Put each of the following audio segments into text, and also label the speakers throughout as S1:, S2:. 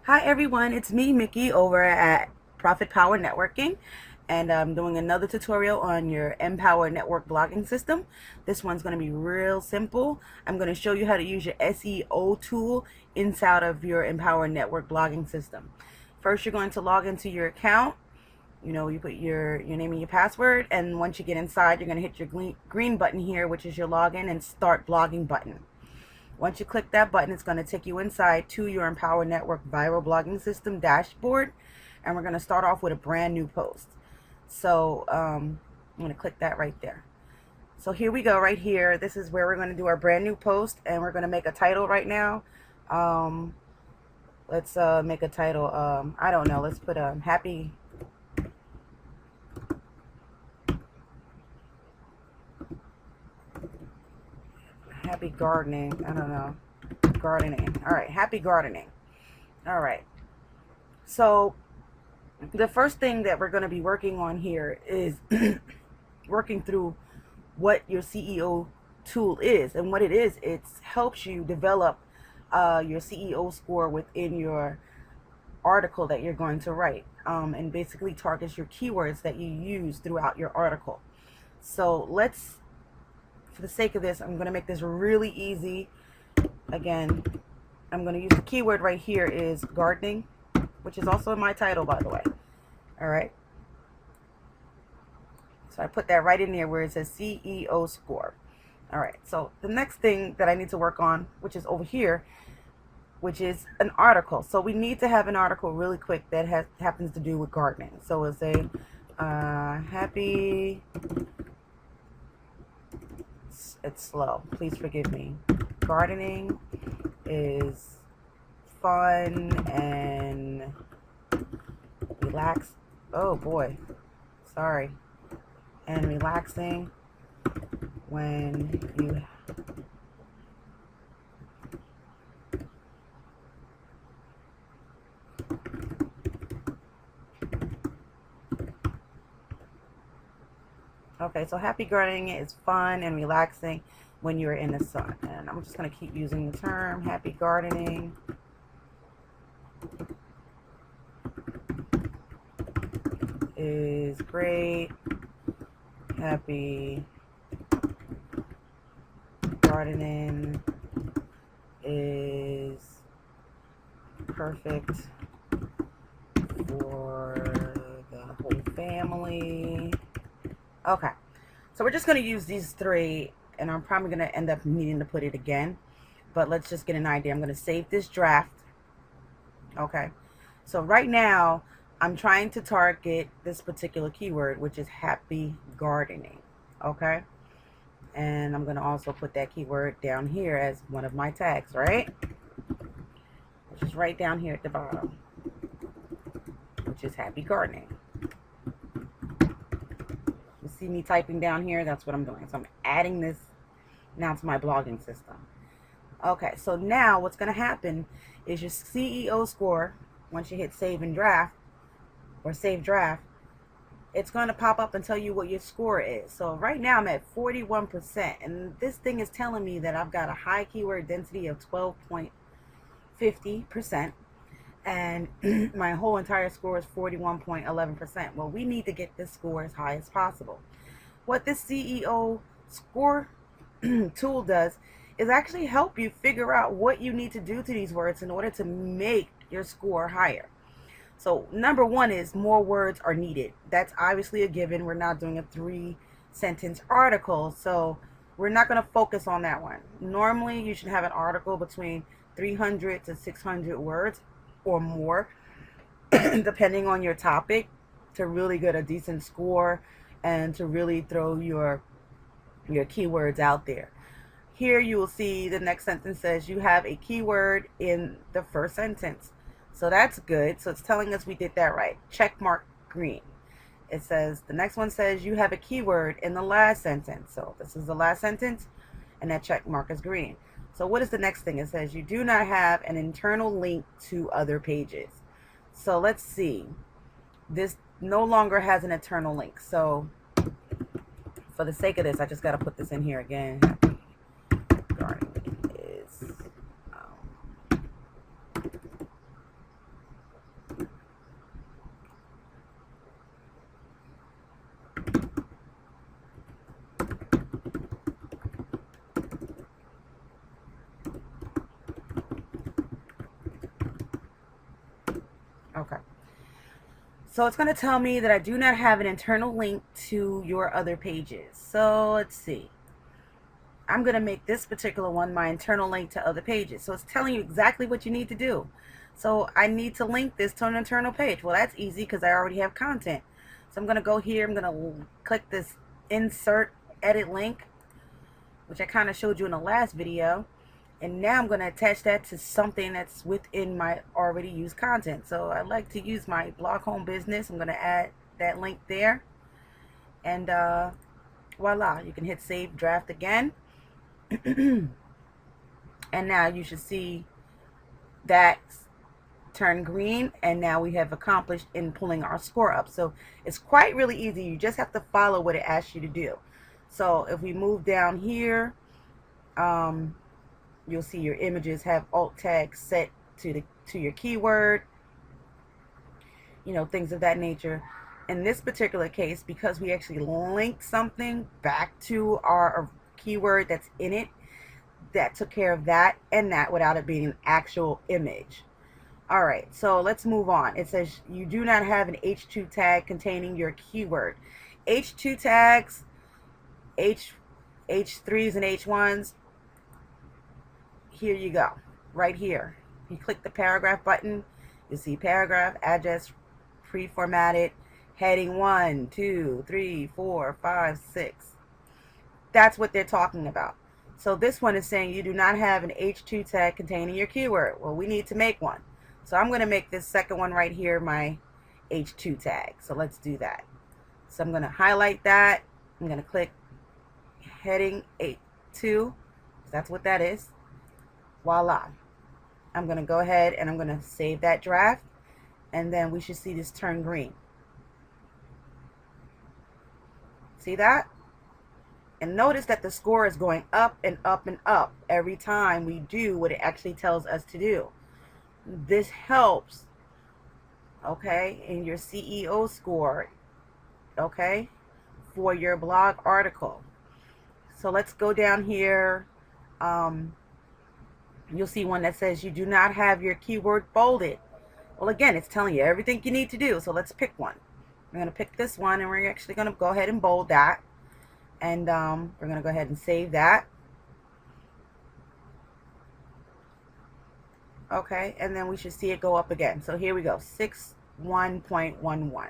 S1: Hi everyone, it's me, Mickey, over at Profit Power Networking, and I'm doing another tutorial on your Empower Network blogging system. This one's going to be real simple. I'm going to show you how to use your SEO tool inside of your Empower Network blogging system. First, you're going to log into your account. You put your name and your password, and once you get inside, you're going to hit your green button here, which is your login and start blogging button. Once you click that button, it's going to take you inside to your Empower Network Viral Blogging System dashboard. And we're going to start off with a brand new post. So I'm going to click that right there. So here we go right here. This is where we're going to do our brand new post. And we're going to make a title right now. Let's make a title. I don't know. Let's put happy gardening. I don't know. Gardening. All right. Happy gardening. All right. So the first thing that we're going to be working on here is working through what your CEO tool is. And what it is, it helps you develop your CEO score within your article that you're going to write, and basically targets your keywords that you use throughout your article. So for the sake of this, I'm going to make this really easy. Again, I'm going to use the keyword right here is gardening, which is also in my title, by the way. All right. So I put that right in there where it says CEO score. All right. So the next thing that I need to work on, which is over here, which is an article. So we need to have an article really quick that happens to do with gardening. So it's a happy, it's slow. Please forgive me. Gardening is fun and relax. Oh boy. Sorry. And relaxing when you okay, so happy gardening is fun and relaxing when you're in the sun. And I'm just going to keep using the term happy gardening. Is great. Happy gardening is perfect for the whole family. Okay, so we're just going to use these three, and I'm probably going to end up needing to put it again, but let's just get an idea. I'm going to save this draft. Okay, so right now I'm trying to target this particular keyword, which is happy gardening. Okay, and I'm going to also put that keyword down here as one of my tags, right? Which is right down here at the bottom, which is happy gardening. You see me typing down here? That's what I'm doing. So I'm adding this now to my blogging system. Okay, so now what's going to happen is your CEO score, once you hit save and draft or save draft, it's going to pop up and tell you what your score is. So right now I'm at 41%, and this thing is telling me that I've got a high keyword density of 12.50%, and my whole entire score is 41.11%. Well, we need to get this score as high as possible. What this CEO score tool does is actually help you figure out what you need to do to these words in order to make your score higher. So number one is more words are needed. That's obviously a given. We're not doing a 3-sentence article, so we're not going to focus on that one. Normally you should have an article between 300 to 600 words or more depending on your topic, to really get a decent score and to really throw your keywords out there. Here you will see the next sentence says you have a keyword in the first sentence. So that's good. So it's telling us we did that right. Check mark green. It says, the next one says you have a keyword in the last sentence. So this is the last sentence, and that check mark is green. So what is the next thing? It says you do not have an internal link to other pages. So let's see. This no longer has an internal link. So for the sake of this, I just got to put this in here again. Gardening is Okay. So it's going to tell me that I do not have an internal link to your other pages. So let's see. I'm going to make this particular one my internal link to other pages. So it's telling you exactly what you need to do. So I need to link this to an internal page. Well, that's easy because I already have content. So I'm going to go here. I'm going to click this insert edit link, which I kind of showed you in the last video. And now I'm going to attach that to something that's within my already used content. So I like to use my blog home business. I'm going to add that link there. And voila, you can hit save draft again. And now you should see that turn green, and now we have accomplished in pulling our score up. So it's quite really easy. You just have to follow what it asks you to do. So if we move down here, you'll see your images have alt tags set to your keyword, you know, things of that nature. In this particular case, because we actually linked something back to our keyword that's in it, that took care of that and that without it being an actual image. All right, so let's move on. It says you do not have an H2 tag containing your keyword. H2 tags, H3s and H1s, here you go, right here. You click the paragraph button, you see paragraph, address, pre-formatted, heading 1, 2, 3, 4, 5, 6. That's what they're talking about. So this one is saying you do not have an H2 tag containing your keyword. Well, we need to make one. So I'm going to make this second one right here my H2 tag. So let's do that. So I'm going to highlight that. I'm going to click heading 8.2. That's what that is. Voila. I'm going to go ahead and I'm going to save that draft. And then we should see this turn green. See that? And notice that the score is going up and up and up every time we do what it actually tells us to do. This helps, okay, in your CEO score, okay, for your blog article. So let's go down here. You'll see one that says you do not have your keyword bolded. Well, again, it's telling you everything you need to do. So let's pick one. I'm going to pick this one, and we're actually going to go ahead and bold that. And we're going to go ahead and save that. Okay, and then we should see it go up again. So here we go, 61.11.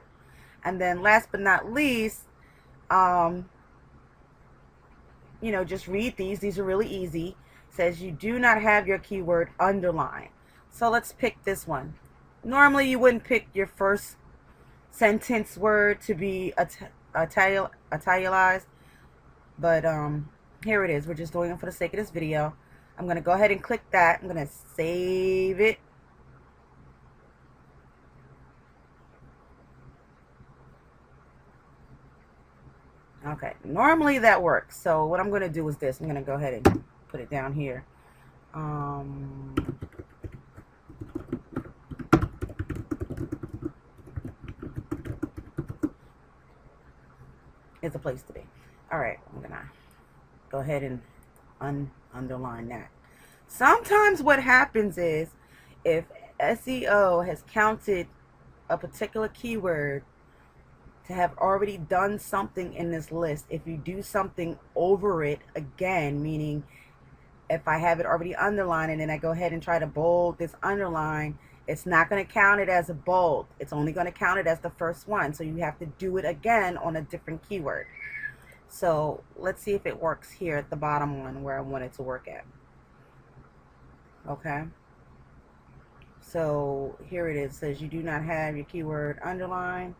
S1: And then last but not least, you know, just read these. These are really easy. It says you do not have your keyword underlined. So let's pick this one. Normally you wouldn't pick your first sentence word to be italicized, but here it is. We're just doing it for the sake of this video. I'm going to go ahead and click that. I'm going to save it. Okay, normally that works. So what I'm going to do is this. I'm going to go ahead and put it down here. It's a place to be. All right, I'm going to go ahead and underline that. Sometimes what happens is if SEO has counted a particular keyword to have already done something in this list, if you do something over it again, meaning if I have it already underlined and then I go ahead and try to bold this underline, it's not going to count it as a bold. It's only going to count it as the first one. So you have to do it again on a different keyword. So let's see if it works here at the bottom one where I want it to work at. Okay. So here it is. It says you do not have your keyword underlined.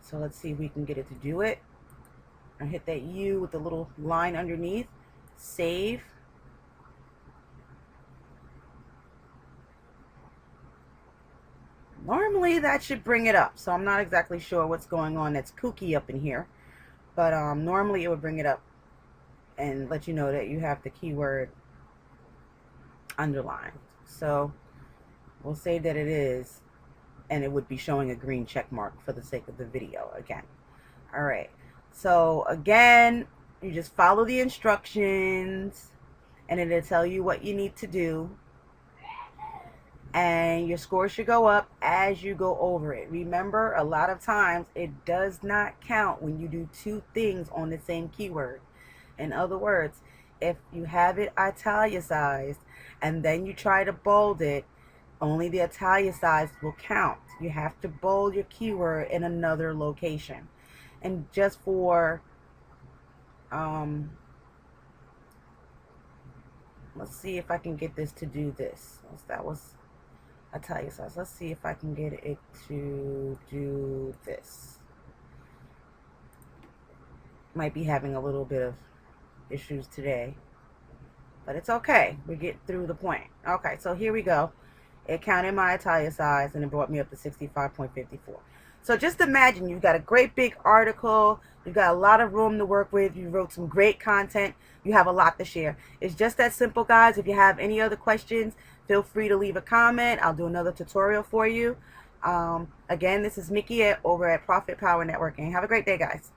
S1: So let's see if we can get it to do it. I hit that U with the little line underneath. Save. Normally that should bring it up. So I'm not exactly sure what's going on that's kooky up in here. But normally it would bring it up and let you know that you have the keyword underlined. So we'll say that it is, and it would be showing a green check mark for the sake of the video again. All right. So again, you just follow the instructions and it'll tell you what you need to do. and your score should go up as you go over it. Remember, a lot of times it does not count when you do two things on the same keyword. In other words, if you have it italicized and then you try to bold it, only the italicized will count. You have to bold your keyword in another location. And just for let's see if I can get this to do this. That was italicized. Let's see if I can get it to do this. Might be having a little bit of issues today, but it's okay. We get through the point. Okay, so here we go. It counted my italicized and it brought me up to 65.54. So just imagine you've got a great big article, you've got a lot of room to work with, you wrote some great content, you have a lot to share. It's just that simple, guys. If you have any other questions, feel free to leave a comment. I'll do another tutorial for you. Again, this is Mickey over at Profit Power Networking. Have a great day, guys.